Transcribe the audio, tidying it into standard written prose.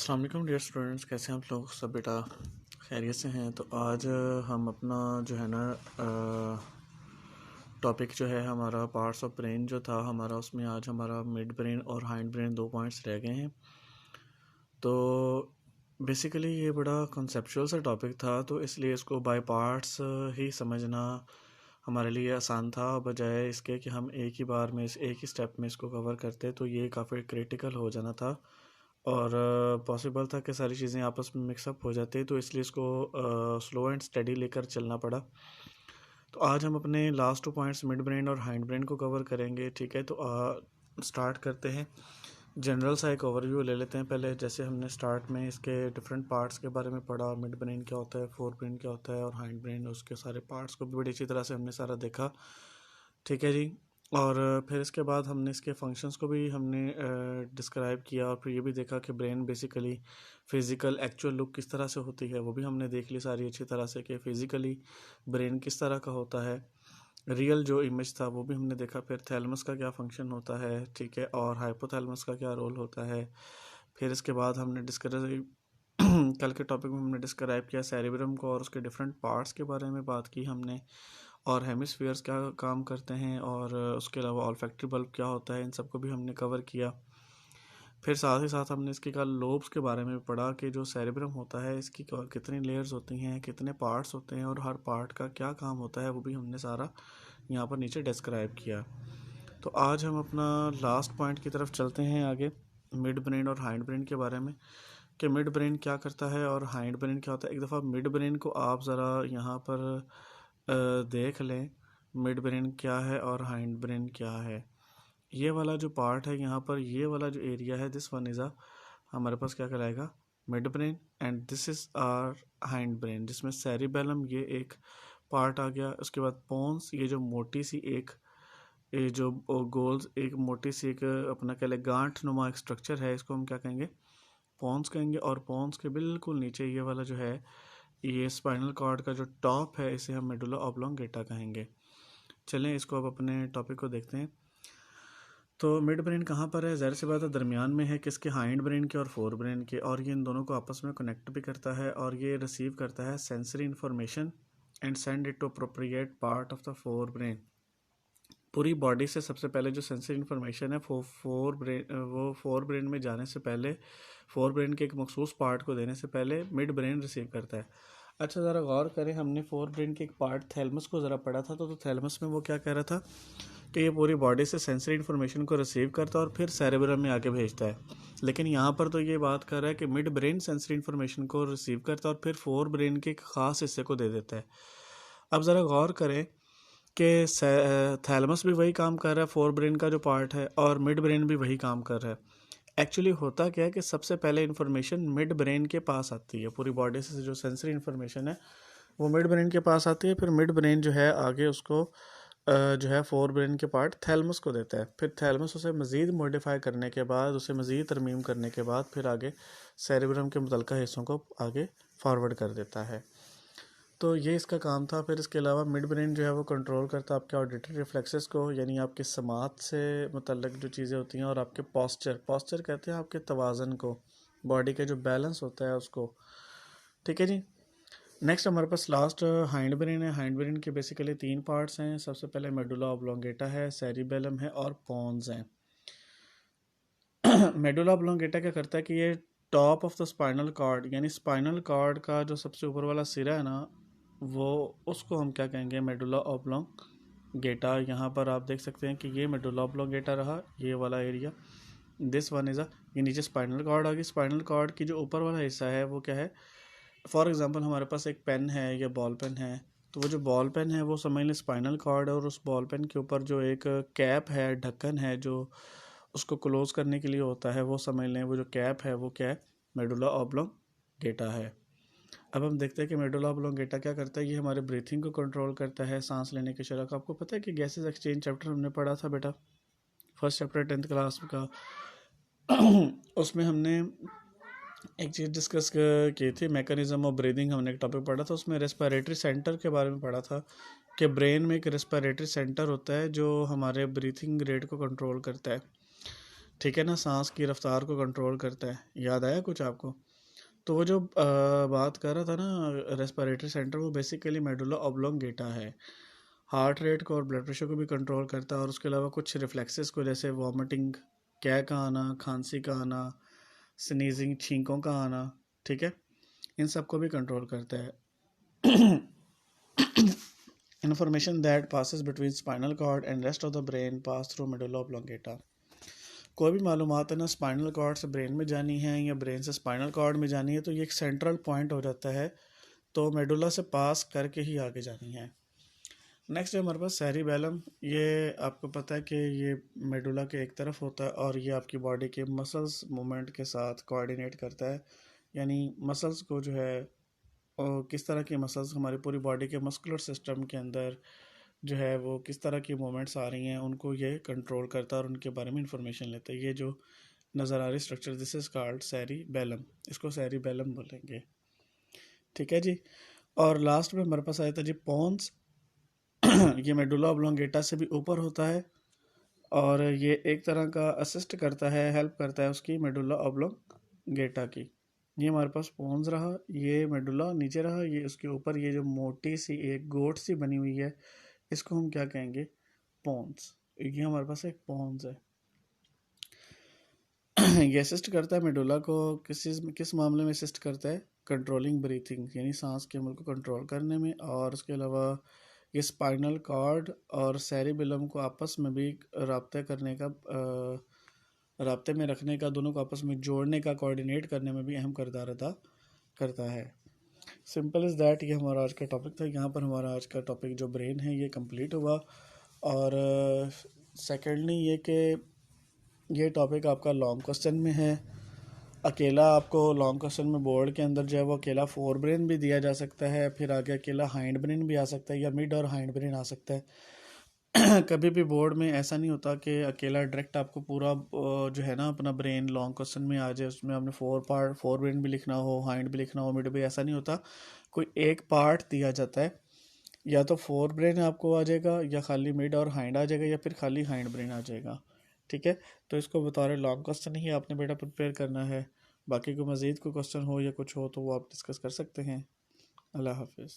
अस्सलाम वालेकुम dear students, कैसे हैं आप लोग? सब बेटा खैरियत से हैं? तो आज हम अपना जो है ना टॉपिक जो है हमारा पार्ट्स ऑफ ब्रेन जो था हमारा, उसमें आज हमारा मिड ब्रेन और हाइंड ब्रेन 2 पॉइंट्स रह गए हैं। तो बेसिकली ये बड़ा कॉन्सेप्चुअल सा टॉपिक था, तो इसलिए इसको बाय पार्ट्स ही समझना हमारे लिए आसान था, बजाय इसके कि हम एक ही बार में एक ही स्टेप में इसको कवर करते, तो ये काफ़ी क्रिटिकल हो जाना था और पॉसिबल था कि सारी चीज़ें आपस में मिक्सअप हो जाती, तो इसलिए इसको स्लो एंड स्टडी लेकर चलना पड़ा। तो आज हम अपने लास्ट 2 पॉइंट्स मिड ब्रेन और हाइंड ब्रेन को कवर करेंगे, ठीक है? तो स्टार्ट करते हैं। जनरल सा एक ओवरव्यू ले लेते हैं पहले। जैसे हमने स्टार्ट में इसके डिफरेंट पार्ट्स के बारे में पढ़ा, मिड ब्रेन क्या होता है, फोर ब्रेन क्या होता है और हाइंड ब्रेन, उसके सारे पार्ट्स को भी बड़ी अच्छी तरह से हमने सारा देखा, ठीक है जी। और फिर इसके बाद हमने इसके फंक्शंस को भी हमने डिस्क्राइब किया और फिर ये भी देखा कि brain basically physical actual look किस तरह से होती है, वो भी हमने देख ली सारी अच्छी तरह से कि फ़िज़िकली ब्रेन किस तरह का होता है। रियल जो इमेज था वो भी हमने देखा। फिर थैलमस का क्या फंक्शन होता है, ठीक है, और हाइपोथैलमस का क्या रोल होता है। फिर इसके बाद हमने कल के टॉपिक में हमने डिस्क्राइब किया सेरेब्रम को और उसके डिफरेंट पार्ट्स के बारे में बात की हमने, और हेमिस्फीयर्स क्या काम करते हैं, और उसके अलावा ऑल्फैक्टरी बल्ब क्या होता है, इन सबको भी हमने कवर किया। फिर साथ ही साथ हमने इसके कल लोब्स के बारे में पढ़ा कि जो सेरेब्रम होता है इसकी कितनी लेयर्स होती हैं, कितने पार्ट्स होते हैं और हर पार्ट का क्या काम होता है, वो भी हमने सारा यहाँ पर नीचे डिस्क्राइब किया। तो आज हम अपना लास्ट पॉइंट की तरफ चलते हैं आगे, मिड ब्रेन और हाइंड ब्रेन के बारे में, कि मिड ब्रेन क्या करता है और हाइंड ब्रेन क्या होता है। एक दफ़ा मिड ब्रेन को आप ज़रा यहाँ पर देख लें, मिड ब्रेन क्या है और हाइंड ब्रेन क्या है। ये वाला जो पार्ट है यहाँ पर, ये वाला जो एरिया है, दिस वन इज़ हमारे पास क्या कहलाएगा, mid brain, and this is or hind brain, जिसमें सेरिबेलम ये एक पार्ट आ गया। उसके बाद पोन्स, ये जो मोटी सी एक ये जो गोल्स एक मोटी सी एक अपना कह लें गांठ नुमा एक स्ट्रक्चर है, इसको हम क्या कहेंगे, पोन्स कहेंगे। और पोन्स के बिल्कुल नीचे ये वाला जो है, ये स्पाइनल कॉर्ड का जो टॉप है, इसे हम मेडुला ऑब्लोंगेटा कहेंगे। चलें इसको अब अपने टॉपिक को देखते हैं। तो मिड ब्रेन कहाँ पर है? ज़ाहिर सी बात है दरमियान में है, किसके, हाइंड ब्रेन के और फोर ब्रेन के, और ये इन दोनों को आपस में कनेक्ट भी करता है और ये रिसीव करता है sensory information and send it to appropriate part of the fore brain. पूरी बॉडी से सबसे पहले जो सेंसरी इन्फॉर्मेशन है वो फोर ब्रेन में जाने से पहले, फोर ब्रेन के एक मखसूस पार्ट को देने से पहले मिड ब्रेन रिसीव करता है। अच्छा, ज़रा गौर करें, हमने फोर ब्रेन के एक पार्ट थैलमस को ज़रा पढ़ा था, तो थैलमस में वो क्या कह रहा था कि ये पूरी बॉडी से सेंसरी इन्फॉर्मेशन को रिसीव करता है और फिर सेरेब्रम में आके भेजता है। लेकिन यहाँ पर तो ये बात कर रहा है कि मिड ब्रेन सेंसरी इन्फॉर्मेशन को रिसीव करता है और फिर फोर ब्रेन के एक ख़ास हिस्से को दे देता है। अब ज़रा गौर करें कि थैलमस भी वही काम कर रहा है, फोर ब्रेन का जो पार्ट है, और मिड ब्रेन भी वही काम कर रहा है। एक्चुअली होता क्या है कि सबसे पहले इन्फॉर्मेशन मिड ब्रेन के पास आती है, पूरी बॉडी से जो सेंसरी इन्फॉर्मेशन है वो मिड ब्रेन के पास आती है। फिर मिड ब्रेन जो है आगे उसको जो है फोर ब्रेन के पार्ट थैलमस को देता है। फिर थैलमस उसे मज़ीद मॉडिफाई करने के बाद, उसे मज़ीद तरमीम करने के बाद फिर आगे सेरेब्रम के मुतल्लिका हिस्सों को आगे फॉरवर्ड कर देता है। तो ये इसका काम था। फिर इसके अलावा मिड ब्रेन जो है वो कंट्रोल करता है आपके ऑडिटरी रिफ्लेक्सेस को, यानी आपके समात से मुतल्लिक जो चीज़ें होती हैं, और आपके पॉस्चर कहते हैं आपके तवाज़न को, बॉडी का जो बैलेंस होता है उसको, ठीक है जी। नेक्स्ट हमारे पास लास्ट हाइंड ब्रेन है। हाइंड ब्रेन के बेसिकली 3 पार्ट्स हैं। सबसे पहले मेडुला ऑब्लोंगेटा है, सेरिबेलम है और पोन्स हैं। मेडुला ऑब्लोंगेटा क्या करता है कि ये top of the spinal cord, यानी स्पाइनल कॉर्ड का जो सबसे ऊपर वाला सिरा है ना, वो उसको हम क्या कहेंगे, मेडुला ऑब्लोंगेटा। यहाँ पर आप देख सकते हैं कि ये मेडुला ऑब्लोंगेटा रहा, ये वाला एरिया, दिस वन इज़ ये नीचे स्पाइनल कॉर्ड आ गई। स्पाइनल कॉर्ड की जो ऊपर वाला हिस्सा है वो क्या है, फॉर एग्जांपल हमारे पास एक पेन है या बॉल पेन है, तो वो जो बॉल पेन है वो समझ लें स्पाइनल कॉर्ड है, और उस बॉल पेन के ऊपर जो एक कैप है, ढक्कन है जो उसको क्लोज करने के लिए होता है, वो समझ लें वो जो कैप है वो क्या है, मेडुला ऑब्लोंगेटा है। अब हम देखते हैं कि मेडुला ऑब्लोंगेटा क्या करता है। ये हमारे ब्रीथिंग को कंट्रोल करता है, सांस लेने की शरह। आपको पता है कि गैसेस एक्सचेंज चैप्टर हमने पढ़ा था बेटा, फर्स्ट चैप्टर 10th क्लास का। उसमें हमने एक चीज़ डिस्कस की थी, मैकेनिज्म ऑफ ब्रीदिंग, हमने एक टॉपिक पढ़ा था, उसमें रेस्पिरेटरी सेंटर के बारे में पढ़ा था कि ब्रेन में एक रेस्पिरेटरी सेंटर होता है जो हमारे ब्रीथिंग रेट को कंट्रोल करता है। ठीक है ना, सांस की रफ्तार को कंट्रोल करता है। याद आया कुछ आपको? तो वो जो बात कर रहा था ना रेस्पिरेटरी सेंटर, वो बेसिकली मेडुला ऑब्लोंगेटा है। हार्ट रेट को और ब्लड प्रेशर को भी कंट्रोल करता है, और उसके अलावा कुछ रिफ्लेक्सेस को, जैसे वॉमिटिंग, कै का आना, खांसी का आना, स्नीजिंग, छींकों का आना, ठीक है, इन सब को भी कंट्रोल करता है। Information that passes between spinal cord and rest of the brain pass through medulla oblongata. कोई भी मालूमात है ना स्पाइनल कॉर्ड से ब्रेन में जानी है या ब्रेन से स्पाइनल कॉर्ड में जानी है, तो ये एक सेंट्रल पॉइंट हो जाता है, तो मेडुला से पास करके ही आगे जानी है। नेक्स्ट है हमारे पास सेरिबेलम। ये आपको पता है कि ये मेडुला के एक तरफ होता है, और ये आपकी बॉडी के मसल्स मूवमेंट के साथ कोऑर्डिनेट करता है। यानी मसल्स को जो है, और किस तरह की मसल्स हमारी पूरी बॉडी के मस्कुलर सिस्टम के अंदर जो है वो किस तरह की मूवमेंट्स आ रही हैं, उनको ये कंट्रोल करता है और उनके बारे में इंफॉर्मेशन लेता है। ये जो नज़र आ रही structure, this is called cerebellum, इसको सेरिबेलम बोलेंगे। ठीक है जी। और लास्ट में हमारे पास आया था जी पोन्स। ये मेडुला ऑब्लोंगेटा से भी ऊपर होता है, और ये एक तरह का असिस्ट करता है, हेल्प करता है उसकी मेडुला ऑब्लोंगेटा की। ये हमारे पास पोन्स रहा, ये मेडुला नीचे रहा, ये उसके ऊपर ये जो मोटी सी एक गोट सी बनी हुई है, इसको हम क्या कहेंगे? पोन्स। ये हमारे पास एक पोन्स है। ये असिस्ट करता है मेडुला को, किस मामले में असिस्ट करता है? कंट्रोलिंग ब्रीथिंग, यानी सांस के अमल को कंट्रोल करने में। और उसके अलावा ये स्पाइनल कॉर्ड और सेरिबेलम को आपस में भी राब्ते करने का, राब्ते में रखने का, दोनों को आपस में जोड़ने का, कोऑर्डिनेट करने में भी अहम किरदार अदा करता है। Simple is that. ये हमारा आज का टॉपिक था। यहाँ पर हमारा आज का टॉपिक जो ब्रेन है ये कंप्लीट हुआ। और सेकेंडली ये कि ये टॉपिक आपका लॉन्ग क्वेश्चन में है। अकेला आपको लॉन्ग क्वेश्चन में बोर्ड के अंदर जो है वो अकेला फोर ब्रेन भी दिया जा सकता है, फिर आगे अकेला हाइंड ब्रेन भी आ सकता है, या मिड और हाइंड ब्रेन आ सकता है। कभी भी बोर्ड में ऐसा नहीं होता कि अकेला डायरेक्ट आपको पूरा जो है ना अपना ब्रेन लॉन्ग क्वेश्चन में आ जाए, उसमें आपने फोर ब्रेन भी लिखना हो, हाइंड भी लिखना हो, मिड भी, ऐसा नहीं होता। कोई एक पार्ट दिया जाता है, या तो फोर ब्रेन आपको आ जाएगा, या खाली मिड और हाइंड आ जाएगा, या फिर खाली हाइंड ब्रेन आ जाएगा। ठीक है, तो इसको बतौर लॉन्ग क्वेश्चन ही आपने बेटा प्रिपेयर करना है। बाकी को मज़ीद कोई क्वेश्चन हो या कुछ हो तो वो आप डिस्कस कर सकते हैं। अल्लाह हाफिज़।